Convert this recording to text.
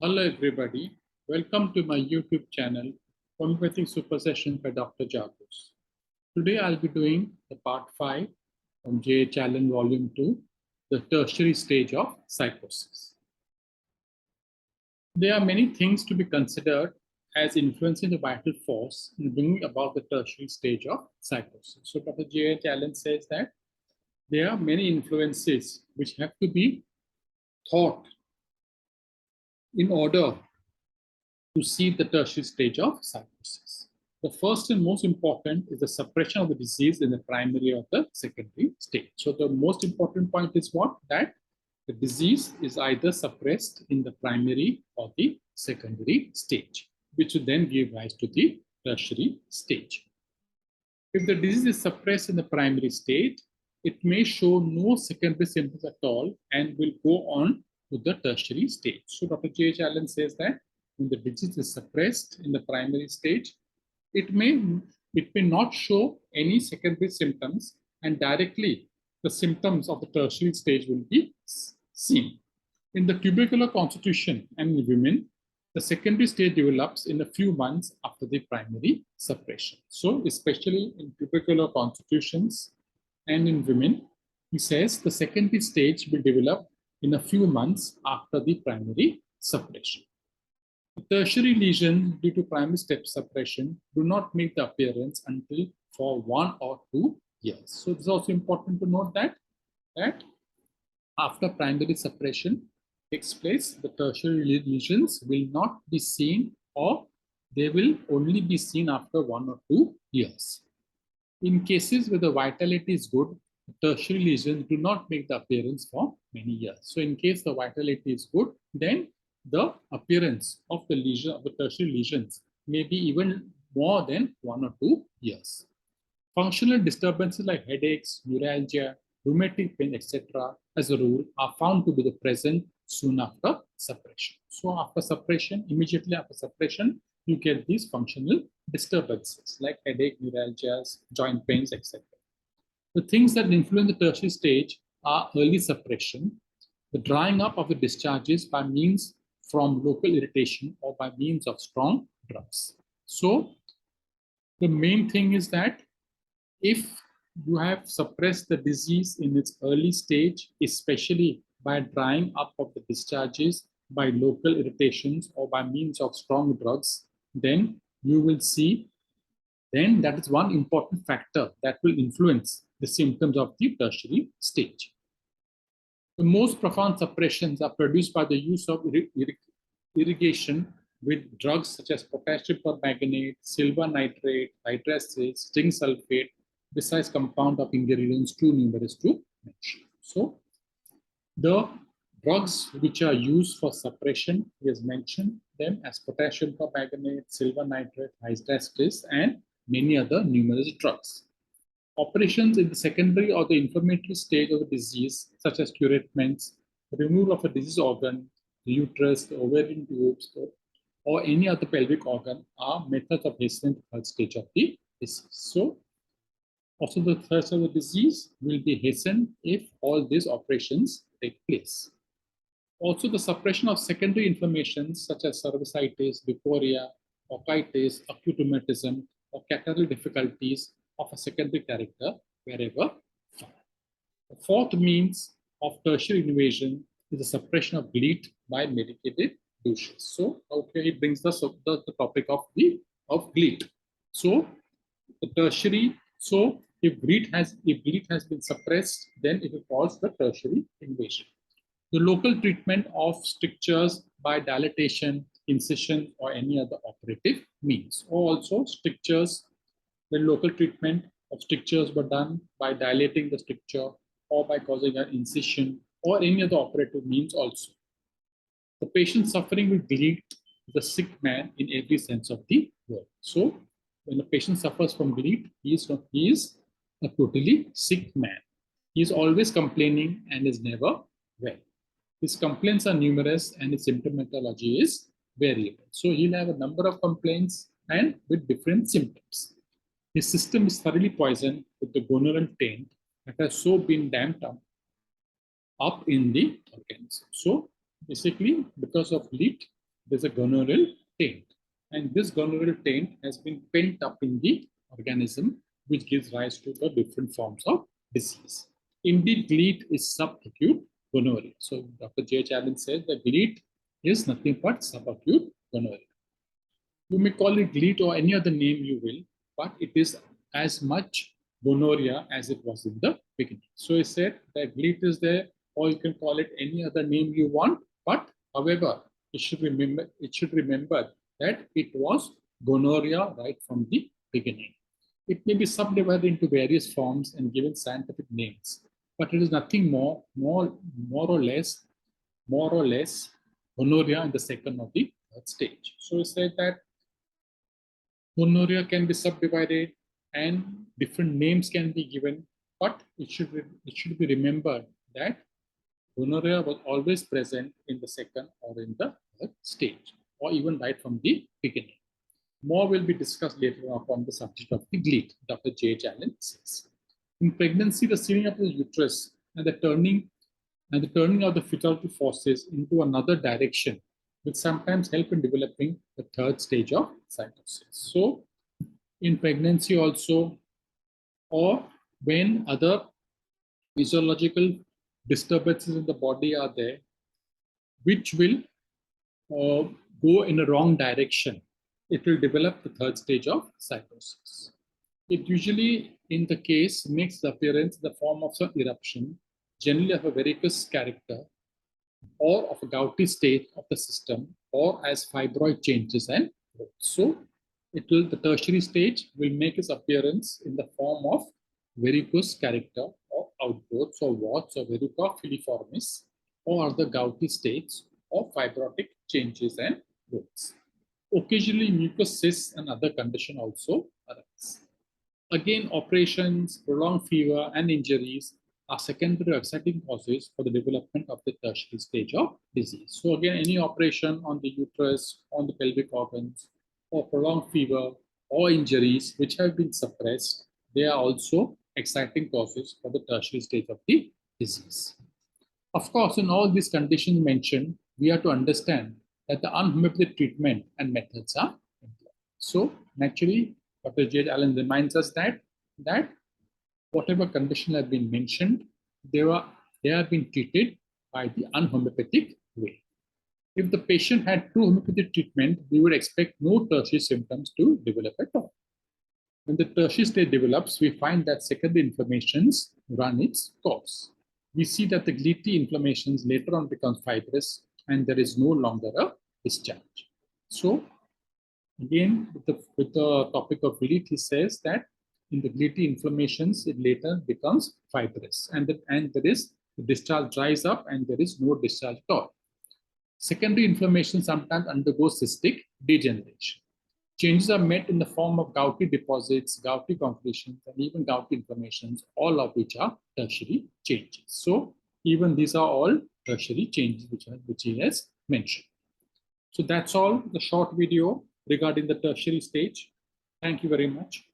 Hello everybody, welcome to my YouTube channel, Homoeopathy Super Session by Dr. Jagos. Today I'll be doing the part 5 from JA Challenge Volume 2, the tertiary stage of psychosis. There are many things to be considered as influencing the vital force in bringing about the tertiary stage of psychosis. So Dr. JA Challenge says that there are many influences which have to be thought in order to see the tertiary stage of psychosis. The first and most important is the suppression of the disease in the primary or the secondary stage. So the most important point is what? That the disease is either suppressed in the primary or the secondary stage, which will then give rise to the tertiary stage. If the disease is suppressed in the primary stage, it may show no secondary symptoms at all and will go on to the tertiary stage. So Dr. J. Allen says that when the disease is suppressed in the primary stage, it may not show any secondary symptoms, and directly the symptoms of the tertiary stage will be seen. In the tubercular constitution and in women, the secondary stage develops in a few months after the primary suppression. So especially in tubercular constitutions and in women, he says the secondary stage will develop in a few months after the primary suppression. The tertiary lesions due to primary step suppression do not make the appearance until for 1 or 2 years. So it's also important to note that after primary suppression takes place, the tertiary lesions will not be seen, or they will only be seen after 1 or 2 years. In cases where the vitality is good, the tertiary lesions do not make the appearance for many years. So in case the vitality is good, then the appearance of the lesion of the tertiary lesions may be even more than 1 or 2 years. Functional disturbances like headaches, neuralgia, rheumatic pain, etc., as a rule, are found to be present soon after suppression. So after suppression, immediately after suppression, you get these functional disturbances like headache, neuralgias, joint pains, etc. The things that influence the tertiary stage are early suppression, the drying up of the discharges by means from local irritation or by means of strong drugs. So the main thing is that if you have suppressed the disease in its early stage, especially by drying up of the discharges, by local irritations, or by means of strong drugs, then you will see, then that is one important factor that will influence the symptoms of the tertiary stage. The most profound suppressions are produced by the use of irrigation with drugs such as potassium permanganate, silver nitrate, hydroxide, zinc sulfate, besides compound of ingredients too numerous to mention. So the drugs which are used for suppression, he has mentioned them as potassium permanganate, silver nitrate, hydroxide, and many other numerous drugs. Operations in the secondary or the inflammatory stage of the disease, such as curetments, removal of a diseased organ, the uterus, the ovarian tubes, or any other pelvic organ, are methods of hastening the third stage of the disease. So, also the third stage of the disease will be hastened if all these operations take place. Also, the suppression of secondary inflammations such as cervicitis, leukorrhea, orchitis, acute rheumatism, or catarrhal difficulties of a secondary character wherever found. The fourth means of tertiary invasion is the suppression of gleet by medicated douches. So, okay, it brings us up the topic of gleet. So, the tertiary. So, if gleet has been suppressed, then it will cause the tertiary invasion. The local treatment of strictures by dilatation, incision, or any other operative means, or also strictures. The local treatment of strictures were done by dilating the stricture or by causing an incision or any other operative means also. The patient suffering with gleet is a sick man in every sense of the word. So when a patient suffers from gleet, he is a totally sick man. He is always complaining and is never well. His complaints are numerous and his symptomatology is variable. So he'll have a number of complaints and with different symptoms. His system is thoroughly poisoned with the gonorrheal taint that has so been damped up in the organism. So basically, because of gleet, there's a gonorrheal taint. And this gonorrheal taint has been pent up in the organism, which gives rise to the different forms of disease. Indeed, gleet is subacute gonorrhea. So Dr. J. Allen says that gleet is nothing but subacute gonorrhea. You may call it gleet or any other name you will, but it is as much gonorrhea as it was in the beginning. So he said that gleet is there, or you can call it any other name you want, but however, it should remember that it was gonorrhea right from the beginning. It may be subdivided into various forms and given scientific names, but it is nothing more or less gonorrhea in the second or the third stage. So he said that gonorrhea can be subdivided and different names can be given, but it should be remembered that gonorrhea was always present in the second or in the third stage, or even right from the beginning. More will be discussed later on the subject of the gleet, Dr. J. Allen says. In pregnancy, the sealing up of the uterus and the turning of the fetal forces into another direction will sometimes help in developing the third stage of sycosis. So, in pregnancy also, or when other physiological disturbances in the body are there, which will go in a wrong direction, it will develop the third stage of sycosis. It usually, in the case, makes the appearance in the form of some eruption, generally of a varicose character, or of a gouty state of the system, or as fibroid changes and growth. So, the tertiary stage will make its appearance in the form of varicose character or outgrowths or warts or verruca filiformis, or other gouty states or fibrotic changes and growths. Occasionally, mucous cysts and other conditions also arise. Again, operations, prolonged fever, and injuries are secondary exciting causes for the development of the tertiary stage of disease. So again, any operation on the uterus, on the pelvic organs, or prolonged fever or injuries which have been suppressed, they are also exciting causes for the tertiary stage of the disease. Of course, in all these conditions mentioned, we have to understand that the unhomeopathic treatment and methods are employed. So naturally, Dr. J. Allen reminds us that whatever condition have been mentioned, they have been treated by the unhomeopathic way. If the patient had true homeopathic treatment, we would expect no tertiary symptoms to develop at all. When the tertiary stage develops, we find that secondary inflammations run its course. We see that the gleety inflammations later on become fibrous and there is no longer a discharge. So again, with the topic of gleet, he says that in the gleety inflammations, it later becomes fibrous and there is the discharge dries up and there is no discharge at all. Secondary inflammation sometimes undergoes cystic degeneration. Changes are met in the form of gouty deposits, gouty concretions, and even gouty inflammations, all of which are tertiary changes. So even these are all tertiary changes which he has mentioned. So that's all the short video regarding the tertiary stage. Thank you very much.